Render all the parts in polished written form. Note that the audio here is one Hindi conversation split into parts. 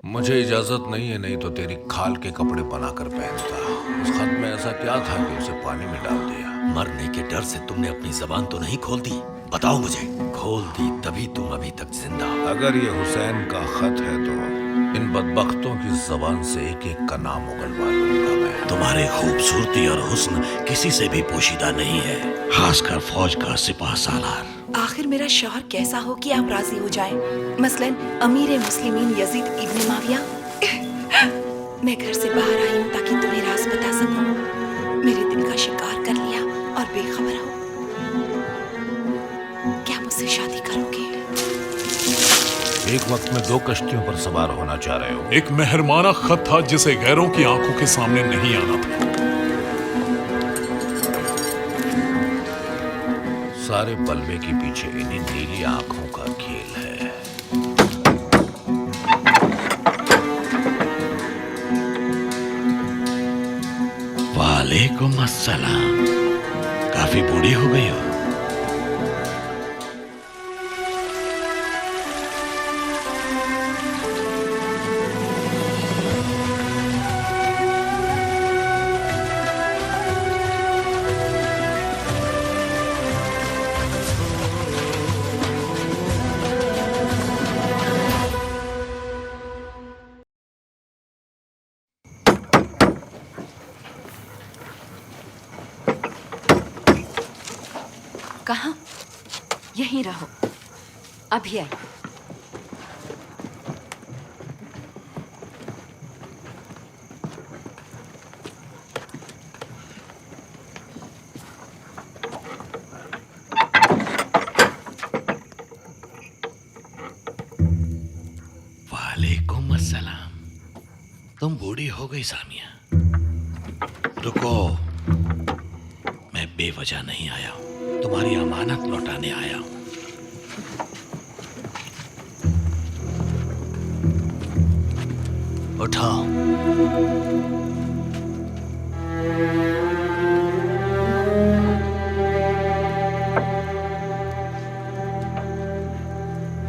मुझे इजाजत नहीं है, नहीं तो तेरी खाल के कपड़े बनाकर पहनता। उस खत में ऐसा क्या था कि उसे पानी में डाल दिया? मरने के डर से तुमने अपनी जबान तो नहीं खोल दी? बताओ मुझे। खोल दी तभी तुम अभी तक जिंदा। अगर ये हुसैन का खत है तो इन बदबख्तों की जबान से एक एक का नाम उगलवा लूंगा मैं। तुम्हारी खूबसूरती और हुस्न किसी से भी पोशीदा नहीं है, खासकर फौज का सिपाह सालार। आखिर मेरा शौहर कैसा हो कि आप राजी हो जाएं? मसलन अमीर मुस्लिमीन यजीद इब्न माविया। मैं घर से बाहर आई हूँ ताकि तुम्हें राज बता सकूं। मेरे दिल का शिकार कर लिया और बेखबर हो। क्या मुझसे शादी करोगे? एक वक्त में 2 कश्तियों पर सवार होना चाह रहे हो। एक मेहरबाना खत था जिसे गैरों की आंखों के सामने नहीं आना था। सारे बलवे के पीछे इन्हीं नीली आंखों का खेल है। वालेकुम अस्सलाम। काफी बूढ़ी हो गई हो। कहाँ? यहीं रहो, अभी आई। वालेकुम अस्सलाम। तुम बूढ़ी हो गई सामिया। रुको, मैं बेवजह नहीं आया हूं, तुम्हारी अमानत लौटाने आया हूं। उठाओ।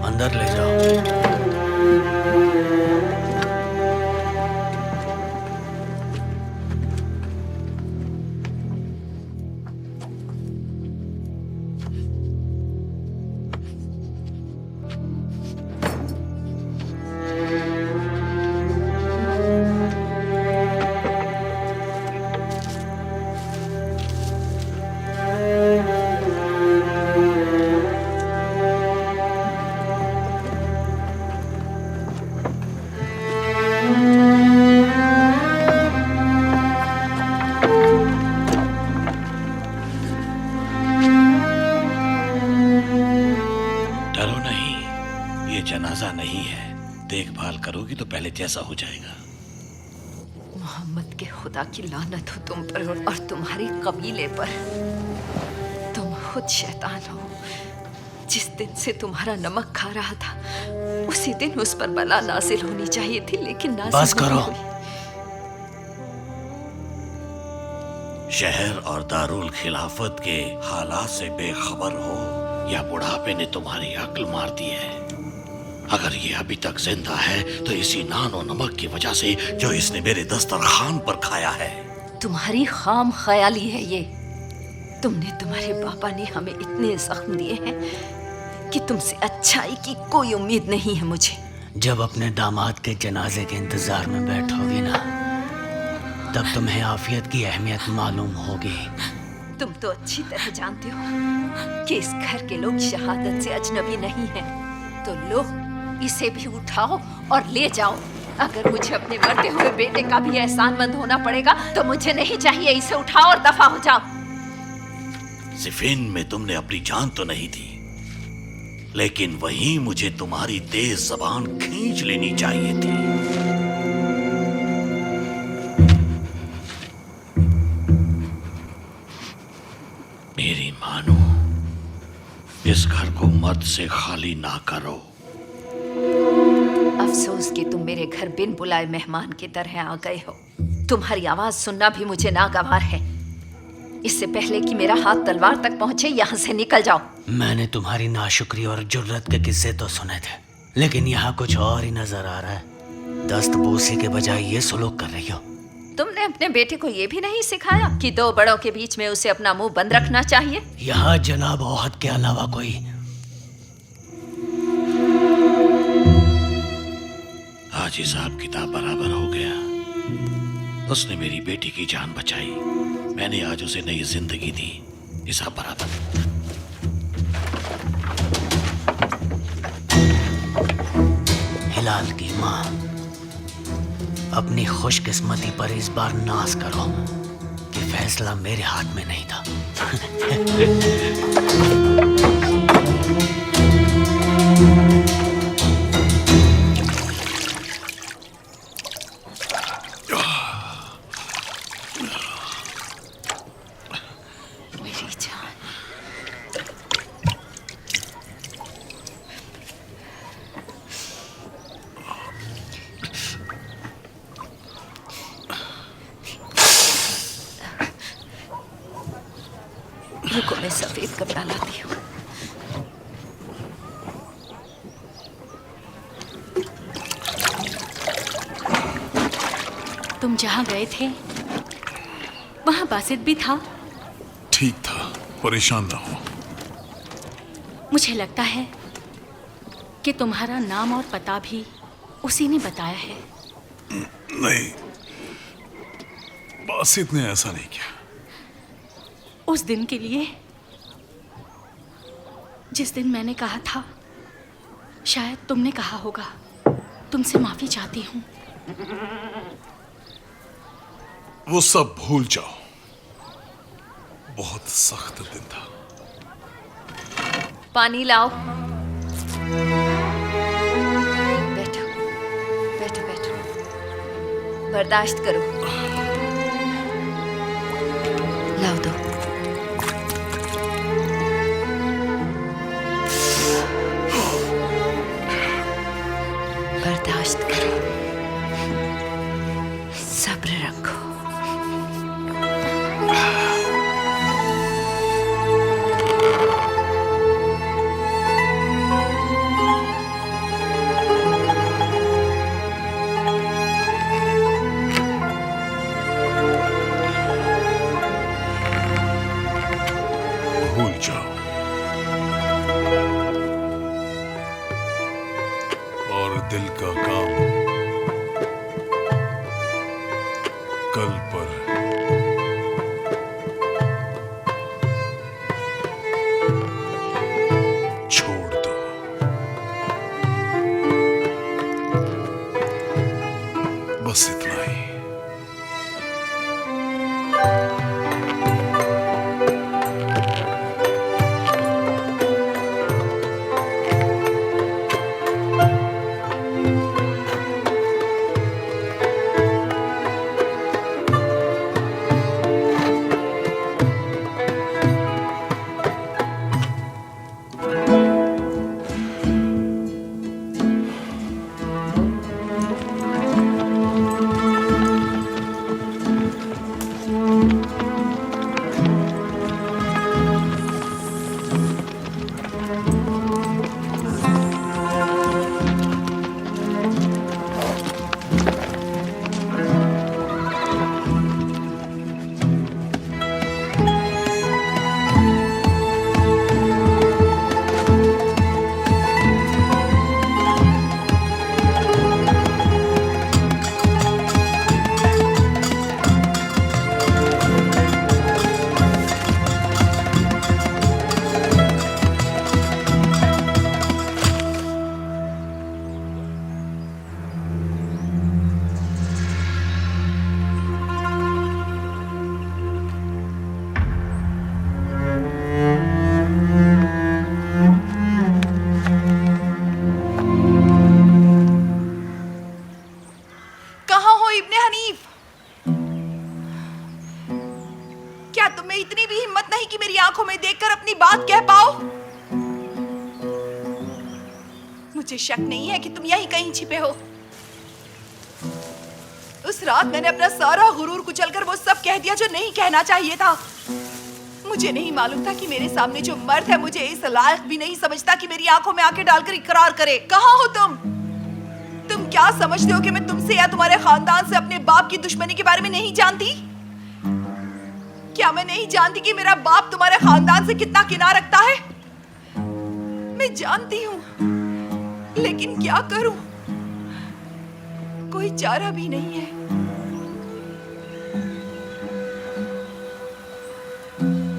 अंदर ले जाओ। जनाजा नहीं है, देखभाल करोगी तो पहले जैसा हो जाएगा। मोहम्मद के खुदा की लानत हो तुम पर और तुम्हारे कबीले पर। तुम खुद शैतान हो। जिस दिन से तुम्हारा नमक खा रहा था उसी दिन उस पर बला नाजिल होनी चाहिए थी, लेकिन नाजिल बस करो। नहीं हुई। शहर और दारुल खिलाफत के हालात से बेखबर हो या बुढ़ापे ने तुम्हारी अक्ल मार दी है। अगर ये अभी तक जिंदा है तो इसी नान और नमक की वजह से जो इसने मेरे दस्तरखान पर खाया है। तुम्हारी खाम ख्याली है ये। तुम्हारे पापा ने हमें इतने जख्म दिए हैं कि तुमसे अच्छाई की कोई उम्मीद नहीं है मुझे। जब अपने दामाद के जनाजे के इंतजार में बैठोगी ना, तब तुम्हें आफियत की अहमियत मालूम होगी। तुम तो अच्छी तरह जानते हो कि इस घर के लोग शहादत से अजनबी नहीं हैं। तो लो, इसे भी उठाओ और ले जाओ। अगर मुझे अपने मरते हुए बेटे का भी एहसानमंद होना पड़ेगा तो मुझे नहीं चाहिए। इसे उठाओ और दफा हो जाओ। सिफिन में तुमने अपनी जान तो नहीं दी, लेकिन वहीं मुझे तुम्हारी तेज जबान खींच लेनी चाहिए थी। मेरी मानो, इस घर को मर्द से खाली ना करो। अफसोस कि तुम मेरे घर बिन बुलाए मेहमान की तरह आ गए हो। तुम्हारी आवाज सुनना भी मुझे नागवार है। इससे पहले कि मेरा हाथ तलवार तक पहुंचे, यहाँ से निकल जाओ। मैंने तुम्हारी नाशुक्री और जुर्रत के किस्से तो सुने थे, लेकिन यहाँ कुछ और ही नजर आ रहा है। दस्त बोसे के बजाय ये सुलूक कर रही हो? तुमने अपने बेटे को ये भी नहीं सिखाया कि दो बड़ों के बीच में उसे अपना मुंह बंद रखना चाहिए? यहाँ जनाब औहद के अलावा कोई हाजी साहब किताब बराबर हो गया। उसने मेरी बेटी की जान बचाई। मैंने आज उसे नई जिंदगी दी। हिसाब बराबर। हिलाल की माँ, अपनी खुशकिस्मती पर इस बार नाज करो कि फैसला मेरे हाथ में नहीं था। मेरी जान। रुको, मैं सफेद कपड़ा लाती हूँ। तुम जहाँ गए थे वहाँ बासित भी था? ठीक था, परेशान ना हो। मुझे लगता है कि तुम्हारा नाम और पता भी उसी ने बताया है। नहीं, बासित ने ऐसा नहीं किया। उस दिन के लिए जिस दिन मैंने कहा था, शायद तुमने कहा होगा तुमसे माफी चाहती हूँ। वो सब भूल जाओ। बहुत सख्त दिन था। पानी लाओ। बैठो बैठो बैठो, बर्दाश्त करो। लाओ दो। बर्दाश्त करो, सब्र रखो। भूल जाओ और दिल का काम कल पर। छोड़ दो। बस इतना ही। आंखों में देखकर अपनी बात कह पाओ। मुझे शक नहीं है कि तुम यहीं कहीं छिपे हो। उस रात मैंने अपना सारा गुरूर कुचलकर वो सब कह दिया जो नहीं कहना चाहिए था। मुझे नहीं मालूम था कि मेरे सामने जो मर्द है मुझे इस लायक भी नहीं समझता कि मेरी आंखों में आंखें डालकर इकरार करे। कहाँ हो तुम क्या क्या समझते हो कि मैं तुमसे या तुम्हारे खानदान से अपने बाप की दुश्मनी के बारे में नहीं जानती? क्या मैं नहीं जानती कि मेरा बाप तुम्हारे खानदान से कितना किनारा रखता है? मैं जानती हूँ, लेकिन क्या करूं? कोई चारा भी नहीं है।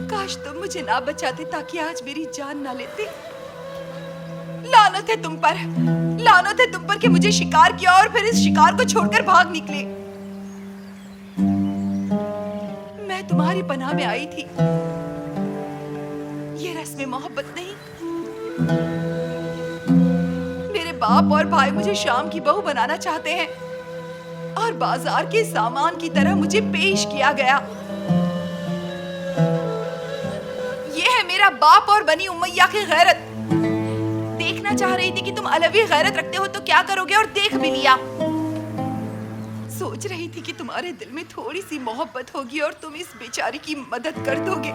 काश तुम मुझे ना बचाते ताकि आज मेरी जान ना लेते। लानत है तुम पर, लानत है तुम पर कि मुझे शिकार किया और फिर इस शिकार को छोड़कर भाग निकले। मैं तुम्हारी पनाह में आई थी। ये रस्म मोहब्बत नहीं। मेरे बाप और भाई मुझे शाम की बहू बनाना चाहते हैं और बाजार के सामान की तरह मुझे पेश किया गया। ये है मेरा बाप और बनी उमैया की गैरत। देखना चाह रही थी कि तुम अलवी गैरत रखते हो तो क्या करोगे, और देख भी लिया। सोच रही थी कि तुम्हारे दिल में थोड़ी सी मोहब्बत होगी और तुम इस बेचारी की मदद कर दोगे।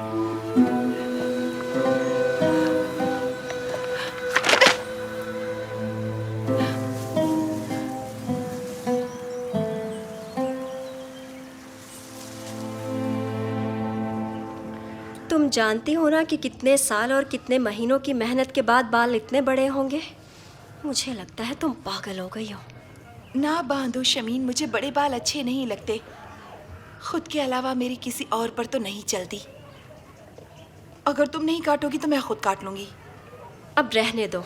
तुम जानती हो ना कि कितने साल और कितने महीनों की मेहनत के बाद बाल इतने बड़े होंगे। मुझे लगता है तुम पागल हो गई हो। ना बांधो शमीन, मुझे बड़े बाल अच्छे नहीं लगते। खुद के अलावा मेरी किसी और पर तो नहीं चलती। अगर तुम नहीं काटोगी तो मैं खुद काट लूंगी। अब रहने दो,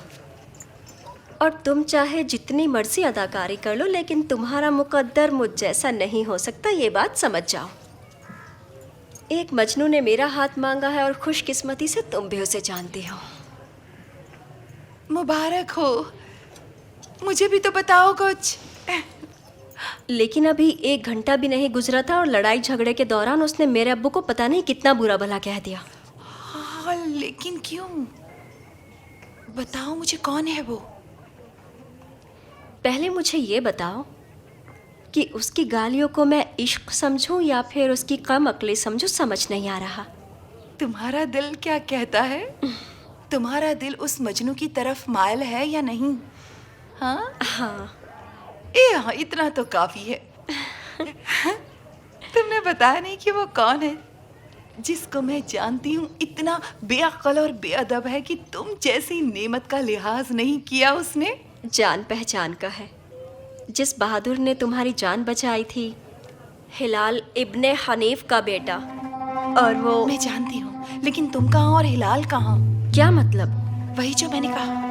और तुम चाहे जितनी मर्जी अदाकारी कर लो, लेकिन तुम्हारा मुकद्दर मुझ जैसा नहीं हो सकता, ये बात समझ जाओ। एक मजनू ने मेरा हाथ मांगा है और खुशकिस्मती से तुम भी उसे जानती हो। मुबारक हो। मुझे भी तो बताओ कुछ। लेकिन अभी 1 घंटा भी नहीं गुजरा था और लड़ाई झगड़े के दौरान उसने मेरे अब्बू को पता नहीं कितना बुरा भला कह दिया। हाँ, लेकिन क्यों? बताओ मुझे, कौन है वो? पहले मुझे ये बताओ कि उसकी गालियों को मैं इश्क समझूं या फिर उसकी कम अक्ली समझूं, समझ नहीं आ रहा। तुम्हारा दिल क्या कहता है? तुम्हारा दिल उस मजनू की तरफ मायल है या नहीं? हाँ हाँ। हाँ, इतना तो काफी है। तुमने बताया नहीं कि वो कौन है, जिसको मैं जानती हूँ इतना बेअक्ल और बेअदब है कि तुम जैसी नेमत का लिहाज नहीं किया उसने। जान पहचान का है, जिस बहादुर ने तुम्हारी जान बचाई थी, हिलाल इब्ने हनीफ का बेटा। और वो मैं जानती हूँ, लेकिन तुम कहाँ और हिलाल कहाँ? क्या मतलब? वही जो मैंने कहा।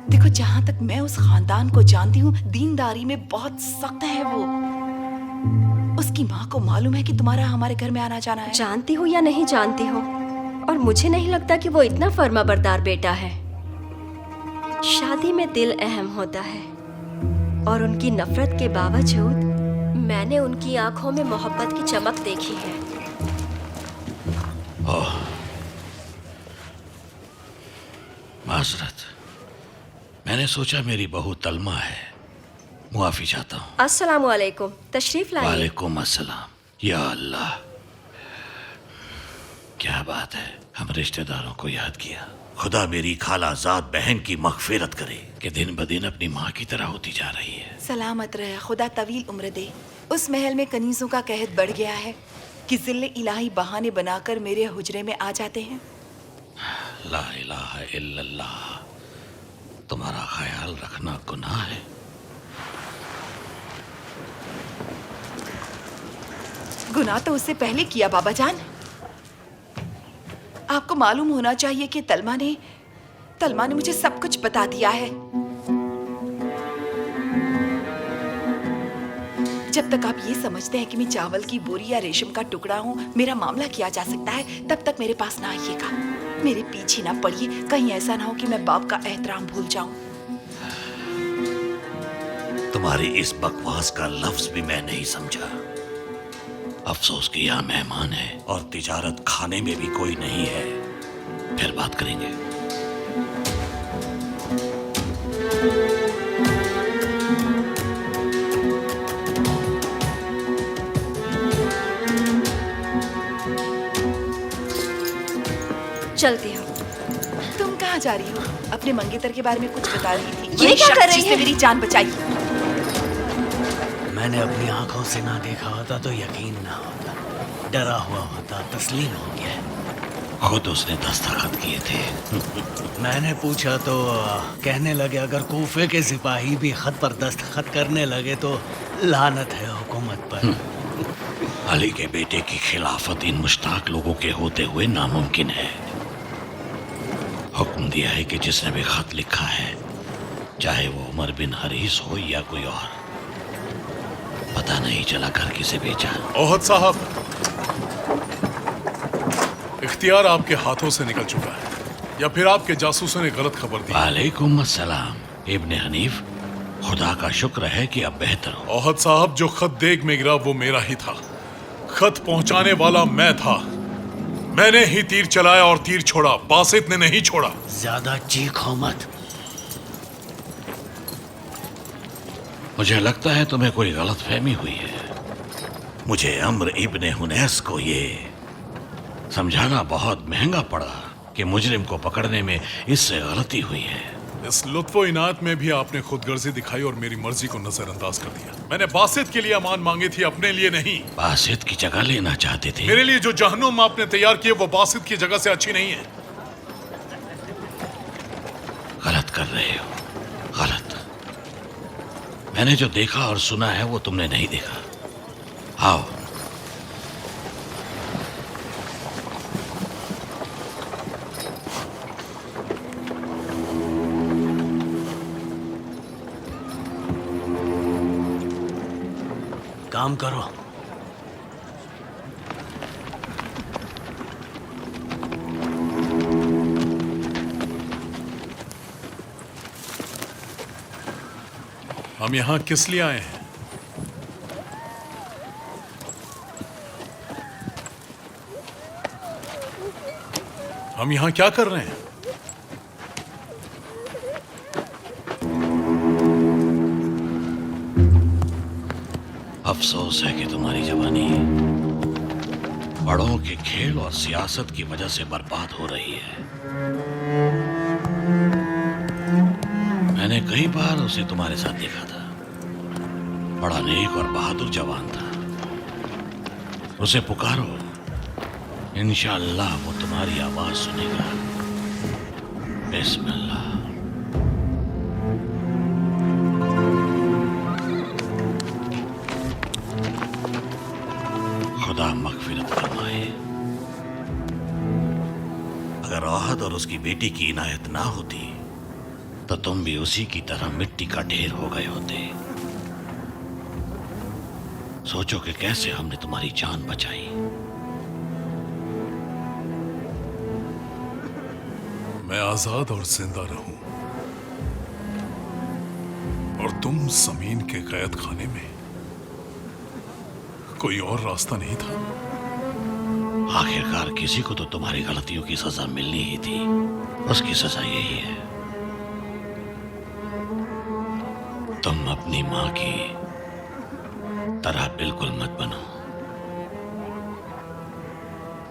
देखो, जहाँ तक मैं उस खानदान को जानती हूँ, दीनदारी में बहुत सख्त है वो। उसकी माँ को मालूम है कि तुम्हारा हमारे घर में आना जाना है। जानती हो या नहीं जानती हो, और मुझे नहीं लगता कि वो इतना फर्माबरदार बेटा है। शादी में दिल अहम होता है, और उनकी नफरत के बावजूद मैंने उनकी आंखों में मोहब्बत की चमक देखी है। माजरत, मैंने सोचा मेरी बहू तलमा है। मुआफी चाहता हूँ। अस्सलामु अलैकुम, तशरीफ लाइए। वालेकुम अस्सलाम। या अल्लाह, क्या बात है, हम रिश्तेदारों को याद किया। खुदा मेरी खालाजाद बहन की मगफिरत करे कि दिन ब दिन अपनी माँ की तरह होती जा रही है। सलामत रहे, खुदा तवील उम्र दे। उस महल में कनीजों का कहत बढ़ गया है कि जिल्ले इलाही बहाने बनाकर मेरे हुजरे में आ जाते हैं। ला इलाहा इल्लल्लाह, तुम्हारा ख्याल रखना गुनाह है। गुनाह तो उससे पहले किया बाबा जान। आपको मालूम होना चाहिए कि तलमा ने मुझे सब कुछ बता दिया है। जब तक आप ये समझते हैं कि मैं चावल की बोरी या रेशम का टुकड़ा हूँ, मेरा मामला किया जा सकता है, तब तक मेरे पास ना आइएगा। मेरे पीछे ना पड़िए, कहीं ऐसा ना हो कि मैं बाप का एहतराम भूल जाऊं। तुम्हारी इस बकवास का लफ्ज भी मैं नहीं समझा। अफसोस कि यहाँ मेहमान है और तिजारत खाने में भी कोई नहीं है। फिर बात करेंगे। चलती हूँ। तुम कहाँ कहाँ जा रही हो? अपने मंगेतर के बारे में कुछ बता रही थी। ये वही क्या शख्स कर रही जिसने है? मेरी जान बचाई। मैंने अपनी आंखों से ना देखा होता तो यकीन ना होता, डरा हुआ होता, तस्लीम हो गया। खुद उसने दस्तखत किए थे। मैंने पूछा तो कहने लगे अगर कूफे के सिपाही भी खत पर दस्तखत करने लगे तो लानत है हुकूमत पर। अली के बेटे की खिलाफत इन मुश्ताक लोगों के होते हुए नामुमकिन है। हुक्म दिया है कि जिसने भी खत लिखा है, चाहे वो उमर बिन हरीस हो या कोई और, पता नहीं चला घर किसे बेचा। ओहद साहब, इख्तियार आपके हाथों से निकल चुका है, या फिर आपके जासूसों ने गलत खबर दी। वालेकुम अस्सलाम इब्ने हनीफ, खुदा का शुक्र है कि अब बेहतर हो। ओहद साहब, जो खत देग में गिरा वो मेरा ही था। खत पहुंचाने वाला मैं था। मैंने ही तीर चलाया और तीर छोड़ा, बासित ने नहीं छोड़ा। ज्यादा चीखो मत। मुझे लगता है तुम्हें कोई गलत फहमी हुई है। मुझे अम्र इब्ने हुनैस को ये समझाना बहुत महंगा पड़ा कि मुजरिम को पकड़ने में इससे गलती हुई है। इस लुत्फो इनायत में भी आपने खुदगर्जी दिखाई और मेरी मर्जी को नजरअंदाज कर दिया। मैंने बासित के लिए अमान मांगी थी, अपने लिए नहीं। बासित की जगह लेना चाहते थे। मेरे लिए जो जहन्नुम आपने तैयार किए वो बासित की जगह से अच्छी नहीं है। गलत कर रहे हो, गलत। मैंने जो देखा और सुना है वो तुमने नहीं देखा। आओ। काम करो। हम यहाँ किस लिए आए हैं? हम यहाँ क्या कर रहे हैं? अफसोस है कि तुम्हारी जवानी बड़ों के खेल और सियासत की वजह से बर्बाद हो रही है। मैंने कई बार उसे तुम्हारे साथ देखा था। बड़ा नेक और बहादुर जवान था। उसे पुकारो, इंशाअल्लाह वो तुम्हारी आवाज सुनेगा। बिस्मिल्लाह। खुदा मगफिरत फरमाए। अगर ओहद और उसकी बेटी की इनायत ना होती तो तुम भी उसी की तरह मिट्टी का ढेर हो गए होते। सोचो कि कैसे हमने तुम्हारी जान बचाई। मैं आजाद और जिंदा रहूं और तुम जमीन के कैद खाने में, कोई और रास्ता नहीं था। आखिरकार किसी को तो तुम्हारी गलतियों की सजा मिलनी ही थी। उसकी सजा यही है, तुम अपनी मां की तरह बिल्कुल मत बनो।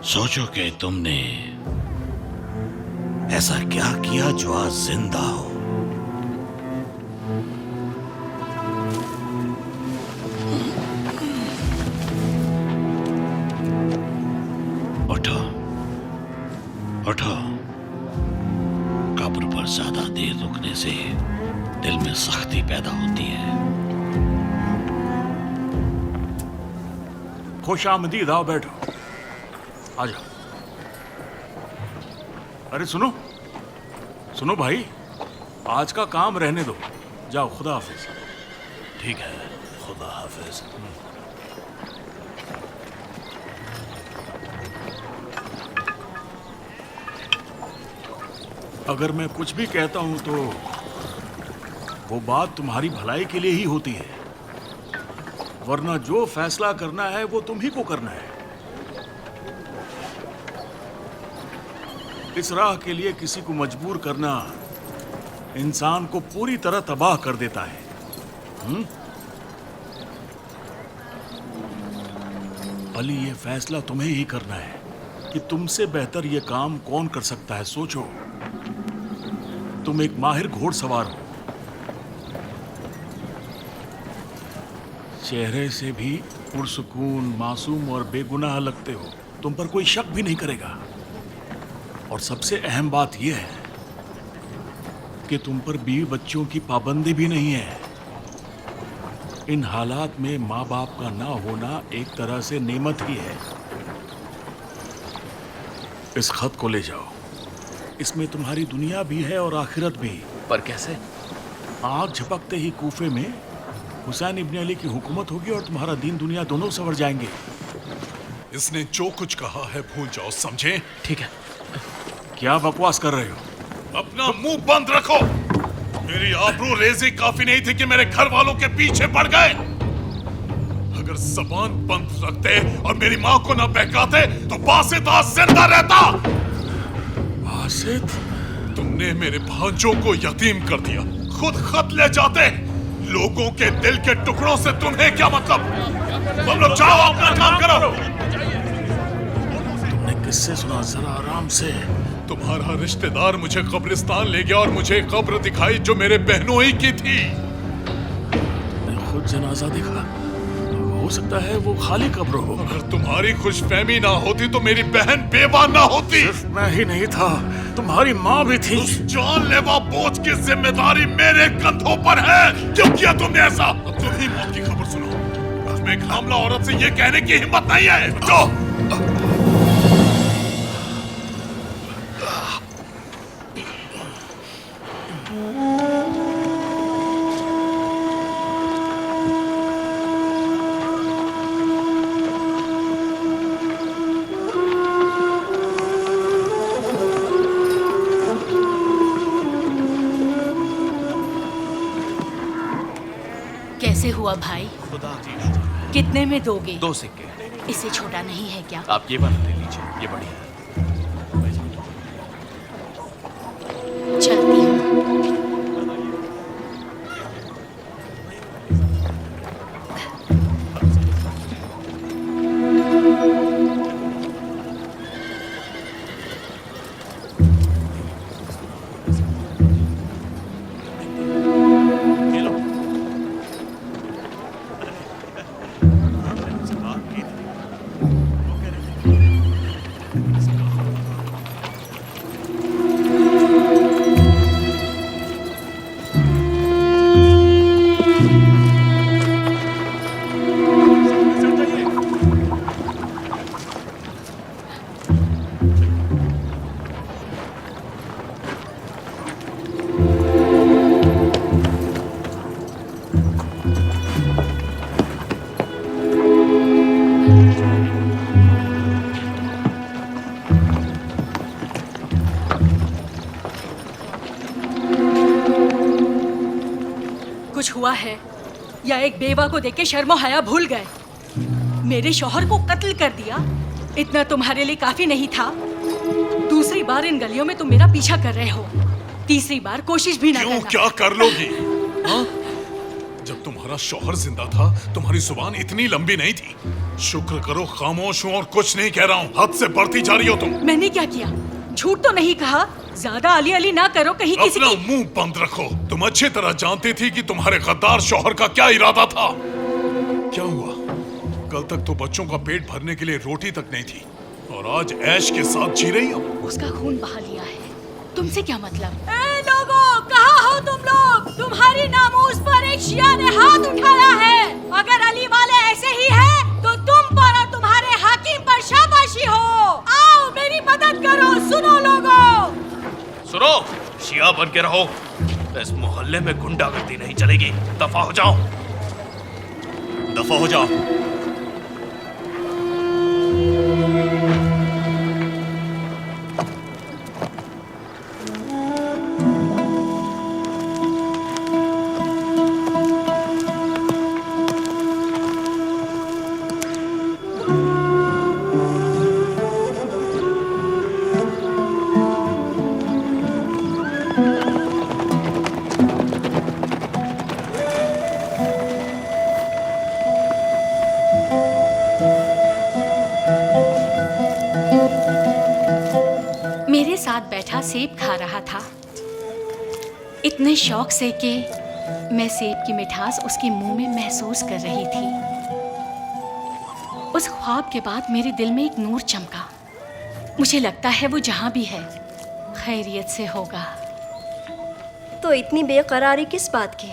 सोचो कि तुमने ऐसा क्या किया जो आज जिंदा हो। उठो, उठो। कब्र पर ज्यादा देर रुकने से दिल में सख्ती पैदा होती है। खुश आमदीद, आओ बैठो, आ जाओ। अरे सुनो सुनो भाई, आज का काम रहने दो, जाओ, खुदा हाफिज। ठीक है, खुदा हाफिज। अगर मैं कुछ भी कहता हूं तो वो बात तुम्हारी भलाई के लिए ही होती है, वरना जो फैसला करना है वो तुम ही को करना है। इस राह के लिए किसी को मजबूर करना इंसान को पूरी तरह तबाह कर देता है। अली, ये फैसला तुम्हें ही करना है कि तुमसे बेहतर ये काम कौन कर सकता है। सोचो। तुम एक माहिर घोड़सवार हो। चेहरे से भी पुरसुकून, मासूम और बेगुनाह लगते हो। तुम पर कोई शक भी नहीं करेगा। और सबसे अहम बात यह है कि तुम पर बीवी बच्चों की पाबंदी भी नहीं है। इन हालात में माँ बाप का ना होना एक तरह से नेमत ही है। इस खत को ले जाओ। इसमें तुम्हारी दुनिया भी है और आखिरत भी। पर कैसे? आग झपकते ही कूफे में हुसैन इब्न अली की हुकूमत होगी और तुम्हारा दीन दुनिया दोनों संवर जाएंगे। इसने जो कुछ कहा है भूल जाओ, समझे? ठीक है। क्या बकवास कर रहे हो? अपना मुंह बंद रखो। मेरी आबरू रेजी काफी नहीं थी कि मेरे घर वालों के पीछे पड़ गए। अगर जबान बंद रखते और मेरी माँ को न बहकाते तो बासित आज जिंदा रहता। बासित? तुमने मेरे भांजों को यतीम कर दिया, खुद खत ले जाते। लोगों के दिल के टुकड़ों से तुम्हें क्या मतलब? तुम लोग जाओ, अपना काम करो। तुमने किससे सुना? जरा आराम से। तुम्हारा रिश्तेदार मुझे कब्रिस्तान ले गया और मुझे कब्र दिखाई जो मेरे बहनों ही की थी। तुमने खुद जनाजा देखा? हो सकता है वो खाली कब्र हो। अगर तुम्हारी खुशफहमी ना होती तो मेरी बहन बेवा ना होती। सिर्फ मैं ही नहीं था, तुम्हारी माँ भी थी। उस जानलेवा बोझ की जिम्मेदारी मेरे कंधों पर है। क्यों किया तुमने ऐसा? अब तुम ही मौत की खबर सुनो। अब एक हामला औरत से ये कहने की हिम्मत नहीं है। जो कैसे हुआ भाई? कितने में दोगे? 2 सिक्के। इससे छोटा नहीं है क्या? आप ये वाला ले लीजिए, ये बढ़िया है। चलती हूँ। कुछ हुआ है या एक बेवा को देख के शर्मो हया भूल गए? मेरे शौहर को कत्ल कर दिया, इतना तुम्हारे लिए काफी नहीं था? दूसरी बार इन गलियों में तुम मेरा पीछा कर रहे हो, तीसरी बार कोशिश भी ना क्यों? करना। क्या कर लोगी? हाँ? जब तुम्हारा शौहर जिंदा था तुम्हारी जुबान इतनी लंबी नहीं थी। शुक्र करो खामोश हूँ और कुछ नहीं कह रहा हूँ। हद से बढ़ती जा रही हो तुम। मैंने क्या किया? झूठ तो नहीं कहा। ज्यादा अली अली ना करो, कहीं किसी अपना की... मुंह बंद रखो। तुम अच्छी तरह जानती थी कि तुम्हारे गद्दार शौहर का क्या इरादा था। क्या हुआ? कल तक तो बच्चों का पेट भरने के लिए रोटी तक नहीं थी और आज ऐश के साथ जी रही हो। उसका खून बहा लिया है, तुमसे क्या मतलब? ए लोगों, कहाँ हो तुम लोग? तुम्हारी नामूस पर एक शिया ने हाथ उठाया है। अगर अली वाले ऐसे ही हैं, तो तुम पर और तुम्हारे हाकिम पर शाबाशी हो। आओ मेरी मदद करो। सुनो लोगों, सुनो, शिया बन के रहो। इस मोहल्ले में गुंडागर्दी नहीं चलेगी। दफा हो जाओ, दफा हो जाओ। मेरे साथ बैठा सेब खा रहा था। इतने शौक से कि मैं सेब की मिठास उसके मुंह में महसूस कर रही थी। उस ख्वाब के बाद मेरे दिल में एक नूर चमका। मुझे लगता है वो जहां भी है खैरियत से होगा। तो इतनी बेकरारी किस बात की?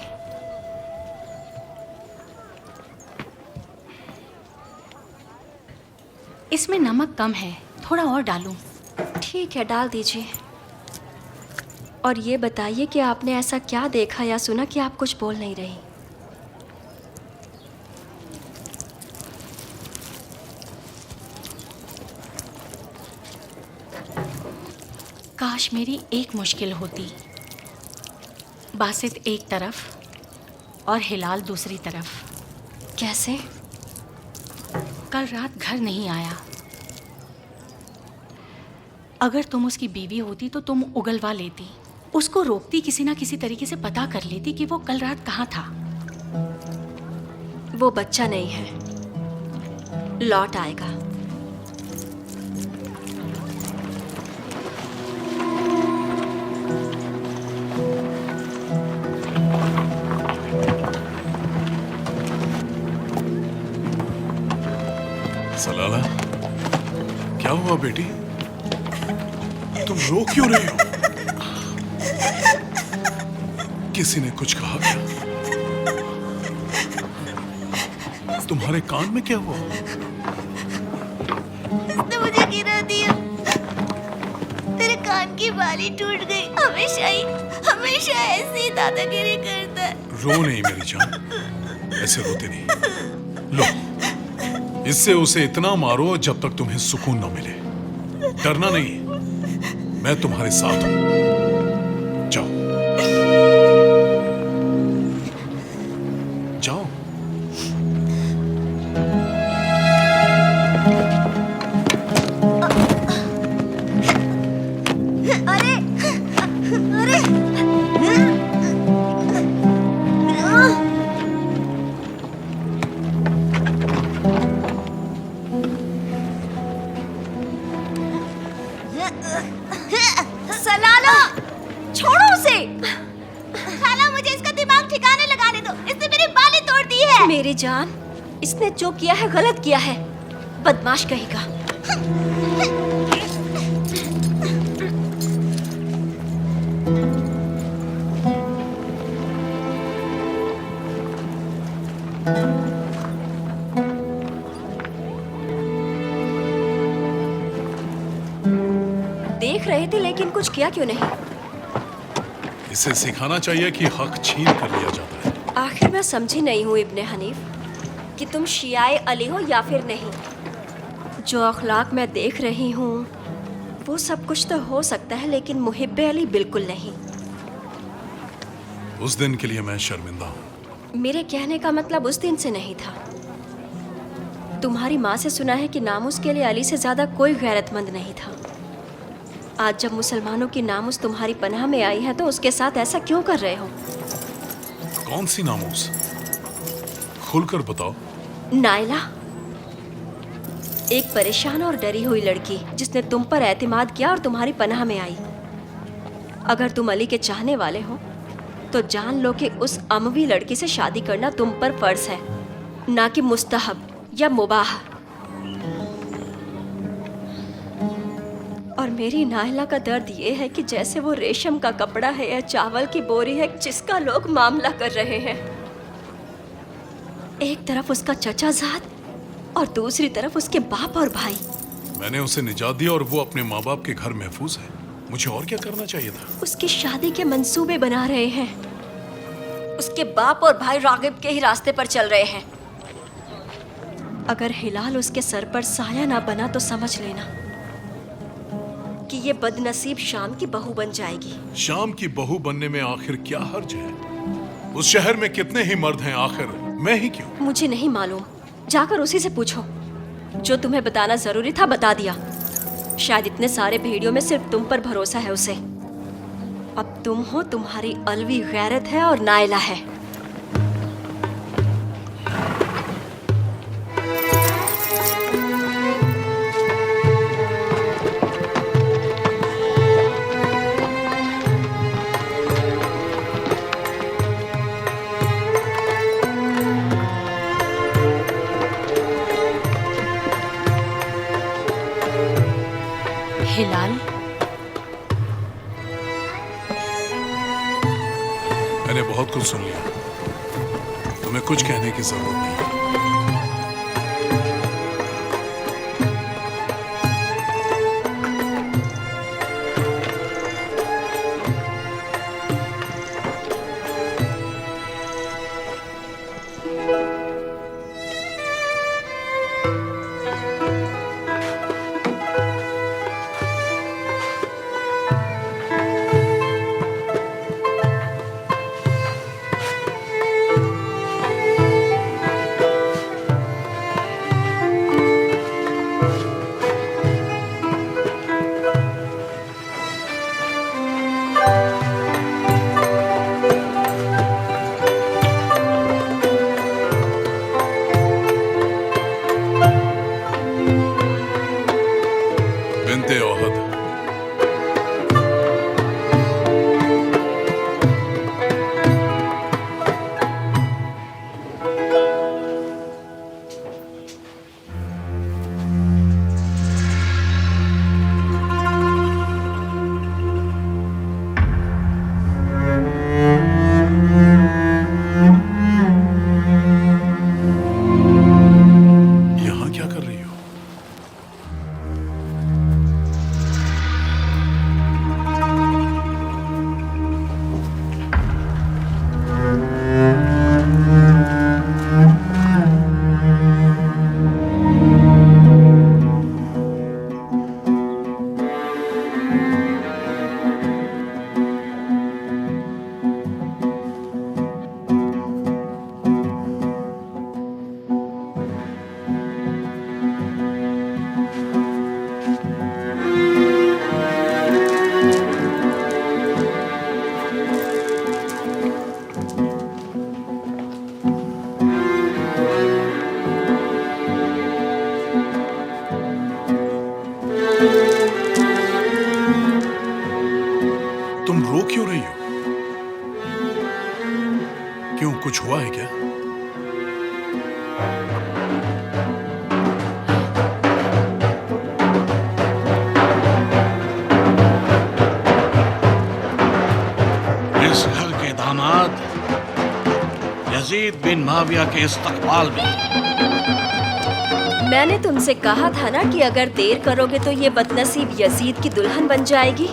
इसमें नमक कम है, थोड़ा और डालूं? ठीक है, डाल दीजिए। और ये बताइए कि आपने ऐसा क्या देखा या सुना कि आप कुछ बोल नहीं रही? काश मेरी एक मुश्किल होती। बासित एक तरफ और हिलाल दूसरी तरफ। कैसे? कल रात घर नहीं आया। अगर तुम उसकी बीवी होती तो तुम उगलवा लेती, उसको रोकती, किसी ना किसी तरीके से पता कर लेती कि वो कल रात कहाँ था। वो बच्चा नहीं है, लौट आएगा। सलाला, क्या हुआ बेटी? तुम रो क्यों रही हो? किसी ने कुछ कहा क्या? तुम्हारे कान में क्या हुआ? उसने मुझे गिरा दिया। तेरे कान की बाली टूट गई। हमेशा ऐसी दादागिरी करता है। रो नहीं मेरी जान, ऐसे रोते नहीं। लो, इससे उसे इतना मारो जब तक तुम्हें सुकून न मिले। डरना नहीं, मैं तुम्हारे साथ हूं। जाओ जाओ। अरे अरे सलाला, छोड़ो उसे। खाला, मुझे इसका दिमाग ठिकाने लगाने दो। इसने मेरी बालें तोड़ दी है। मेरी जान, इसने जो किया है गलत किया है, बदमाश कहेगा। देख रहे थे लेकिन कुछ किया क्यों नहीं? इसे सिखाना चाहिए कि हक छीन कर लिया जाता है। आखिर मैं समझी नहीं हूँ इब्ने हनीफ कि तुम शियाए अली हो या फिर नहीं। जो अखलाक मैं देख रही हूँ वो सब कुछ तो हो सकता है, लेकिन मुहिब्बे अली बिल्कुल नहीं। उस दिन के लिए मैं शर्मिंदा हूँ। मेरे कहने का मतलब उस दिन से नहीं था। तुम्हारी माँ से सुना है कि नामुस के लिए अली से ज्यादा कोई गैरतमंद नहीं था। आज जब मुसलमानों की नामुस तुम्हारी पनाह में आई है तो उसके साथ ऐसा क्यों कर रहे हो? कौन सी नामूस? खुलकर बताओ। नायला, एक परेशान और डरी हुई लड़की जिसने तुम पर एतमाद किया और तुम्हारी पनाह में आई। अगर तुम अली के चाहने वाले हो तो जान लो कि उस अमवी लड़की से शादी करना तुम पर फर्ज है, ना कि मुस्तहब या मुबाह। और मेरी नायला का दर्द ये है कि जैसे वो रेशम का कपड़ा है या चावल की बोरी है जिसका लोग मामला कर रहे हैं। एक तरफ उसका चचाजाद और दूसरी तरफ उसके बाप और भाई। मैंने उसे निजात दिया और वो अपने माँ बाप के घर महफूज है। मुझे और क्या करना चाहिए था? उसकी शादी के मंसूबे बना रहे हैं। उसके बाप और भाई रागिब के ही रास्ते पर चल रहे हैं। अगर हिलाल उसके सर पर साया ना बना तो समझ लेना कि ये बदनसीब शाम की बहू बन जाएगी। शाम की बहू बनने में आखिर क्या हर्ज है? उस शहर में कितने ही मर्द हैं, आखिर मैं ही क्यों? मुझे नहीं मालूम, जाकर उसी से पूछो। जो तुम्हें बताना जरूरी था बता दिया। शायद इतने सारे भेड़ियों में सिर्फ तुम पर भरोसा है उसे। अब तुम हो, तुम्हारी अलवी गैरत है और नायला है। हिलाल, मैंने बहुत कुछ सुन लिया, तुम्हें कुछ कहने की जरूरत नहीं। बिन्ते ओहद, यहाँ क्या कर रही हो? तुम रो क्यों रही हो? क्यों, कुछ हुआ है क्या? इस घर के दामाद यजीद बिन माविया के इस्तकबाल में मैंने तुमसे कहा था ना कि अगर देर करोगे तो ये बदनसीब यजीद की दुल्हन बन जाएगी।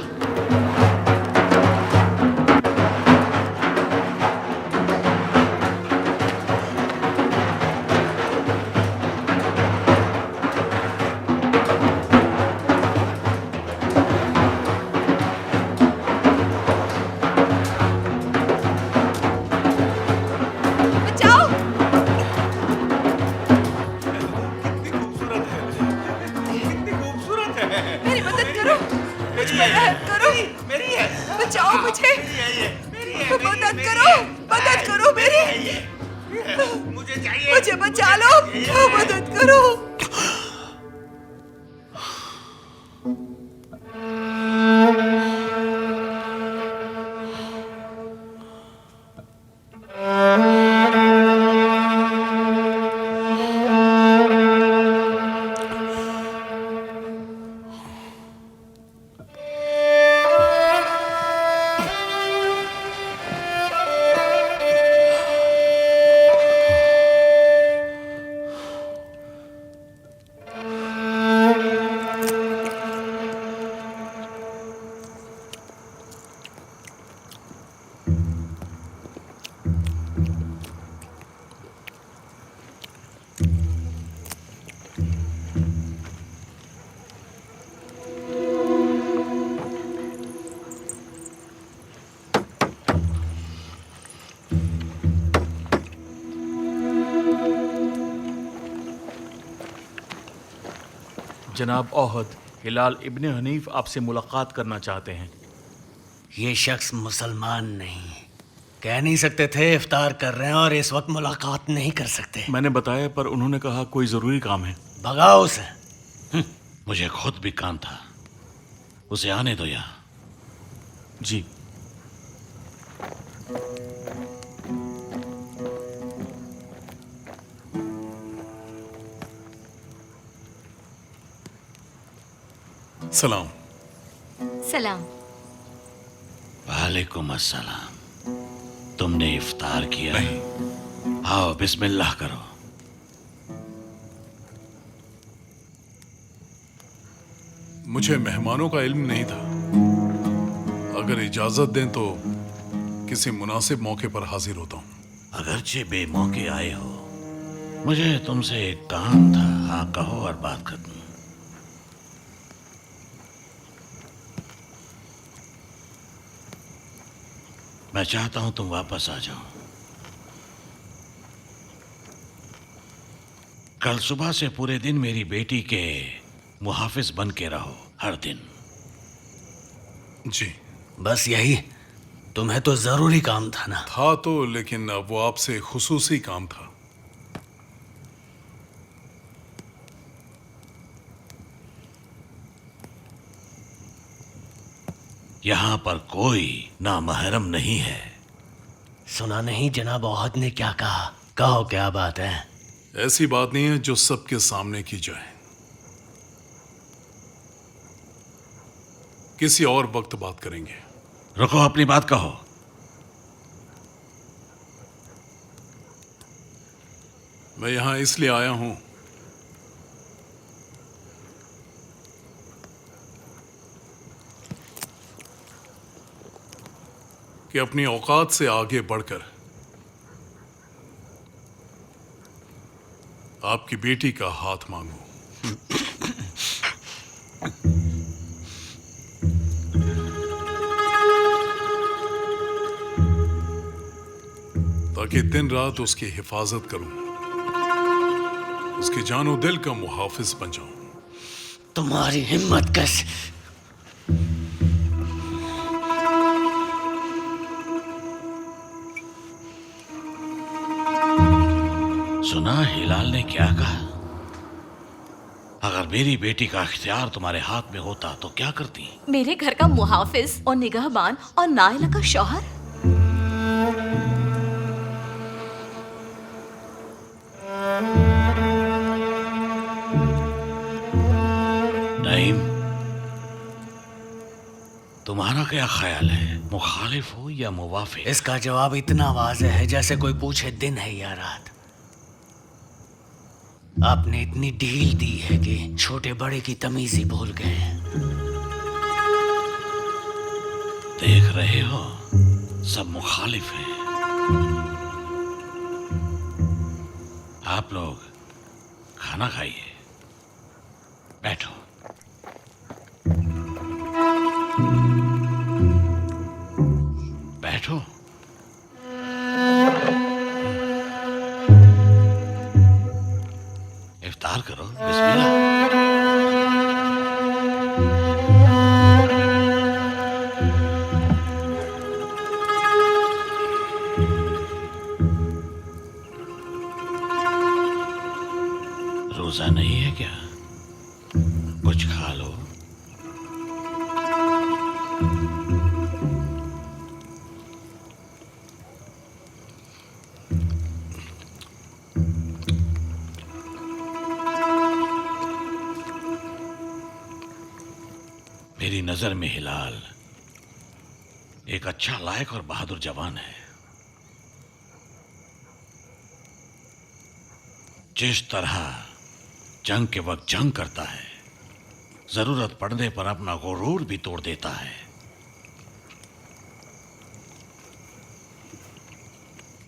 बचाओ! मेरी मदद करो, मुझ पर रहम करो, बचाओ मुझे, मदद करो मेरी, मुझे बचा लो, मदद करो। जनाब ओहद, हिलाल इब्ने हनीफ आपसे मुलाकात करना चाहते हैं। ये शख्स मुसलमान नहीं, कह नहीं सकते थे इफ्तार कर रहे हैं और इस वक्त मुलाकात नहीं कर सकते। मैंने बताया पर उन्होंने कहा कोई जरूरी काम है। भगाओ उसे। मुझे खुद भी काम था, उसे आने दो यहाँ। जी। सलाम। सलाम। वालेकुम अस्सलाम। तुमने इफ्तार किया? नहीं। आओ बिस्मिल्लाह करो। मुझे मेहमानों का इल्म नहीं था। अगर इजाजत दें तो किसी मुनासिब मौके पर हाजिर होता हूँ। अगरचे बेमौके आए हो, मुझे तुमसे एक काम था। हाँ कहो और बात खत्म। मैं चाहता हूं तुम वापस आ जाओ। कल सुबह से पूरे दिन मेरी बेटी के मुहाफिज बन के रहो, हर दिन। जी। बस यही? तुम्हें तो जरूरी काम था ना? था तो, लेकिन अब वो आपसे खुसूसी काम था। यहां पर कोई नामहरम नहीं है। सुना नहीं जनाब औहद ने क्या कहा? कहो क्या बात है? ऐसी बात नहीं है जो सबके सामने की जाए। किसी और वक्त बात करेंगे। रुको, अपनी बात कहो। मैं यहां इसलिए आया हूं कि अपनी औकात से आगे बढ़कर आपकी बेटी का हाथ मांगूं। ताकि दिन रात उसकी हिफाजत करूं, उसके जानो दिल का मुहाफिज बन जाऊं। तुम्हारी हिम्मत कैसे? सुना हिलाल ने क्या कहा? अगर मेरी बेटी का इख्तियार तुम्हारे हाथ में होता तो क्या करती? मेरे घर का मुहाफिज और निगहबान और नाइला का शौहर? नईम, तुम्हारा क्या ख्याल है? मुखालिफ हो या मुवाफिक? इसका जवाब इतना वाज़ेह है जैसे कोई पूछे दिन है या रात। आपने इतनी ढील दी है कि छोटे बड़े की तमीज ही भूल गए हैं। देख रहे हो, सब मुखालिफ हैं। आप लोग खाना खाइए, बैठो। बैठो। इफ्तार करो, बिस्मिल्लाह। रोजा नहीं है क्या? कुछ खा लो। मेरी नजर में हिलाल एक अच्छा, लायक और बहादुर जवान है। जिस तरह जंग के वक्त जंग करता है, जरूरत पड़ने पर अपना गुरूर भी तोड़ देता है।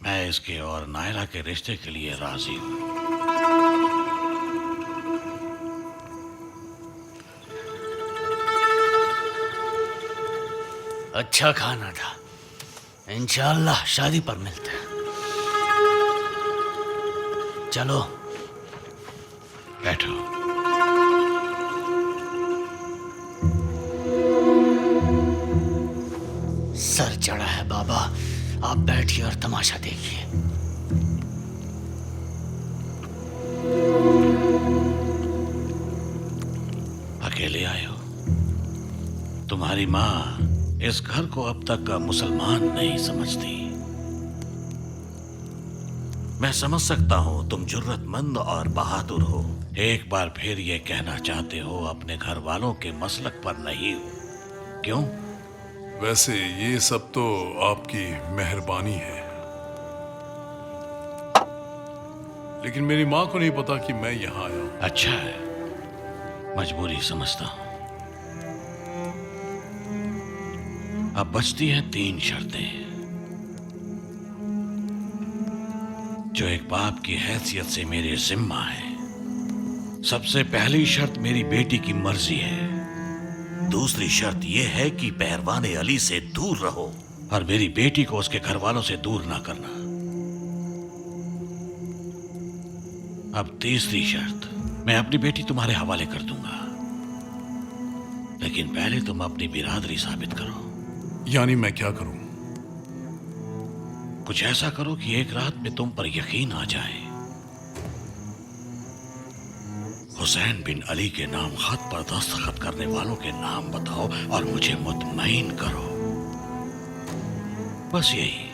मैं इसके और नायला के रिश्ते के लिए राजी हूं। अच्छा खाना था। इंशाअल्लाह शादी पर मिलते हैं। चलो बैठो। सर चढ़ा है बाबा, आप बैठिए और तमाशा देखिए। अकेले आए हो? तुम्हारी माँ इस घर को अब तक का मुसलमान नहीं समझती। मैं समझ सकता हूं तुम जुर्रतमंद और बहादुर हो। एक बार फिर ये कहना चाहते हो अपने घर वालों के मसलक पर नहीं हो। क्यों? वैसे ये सब तो आपकी मेहरबानी है, लेकिन मेरी माँ को नहीं पता कि मैं यहाँ आया हूँ। अच्छा है, मजबूरी समझता हूं। अब बचती हैं 3 शर्तें जो एक बाप की हैसियत से मेरे जिम्मा है। सबसे पहली शर्त मेरी बेटी की मर्जी है। दूसरी शर्त यह है कि पहलवान अली से दूर रहो और मेरी बेटी को उसके घर वालों से दूर ना करना। अब तीसरी शर्त, मैं अपनी बेटी तुम्हारे हवाले कर दूंगा, लेकिन पहले तुम अपनी बिरादरी साबित करो। यानी मैं क्या करूं? कुछ ऐसा करो कि एक रात में तुम पर यकीन आ जाए। हुसैन बिन अली के नाम खत पर दस्तखत करने वालों के नाम बताओ और मुझे मुतमईन करो। बस यही।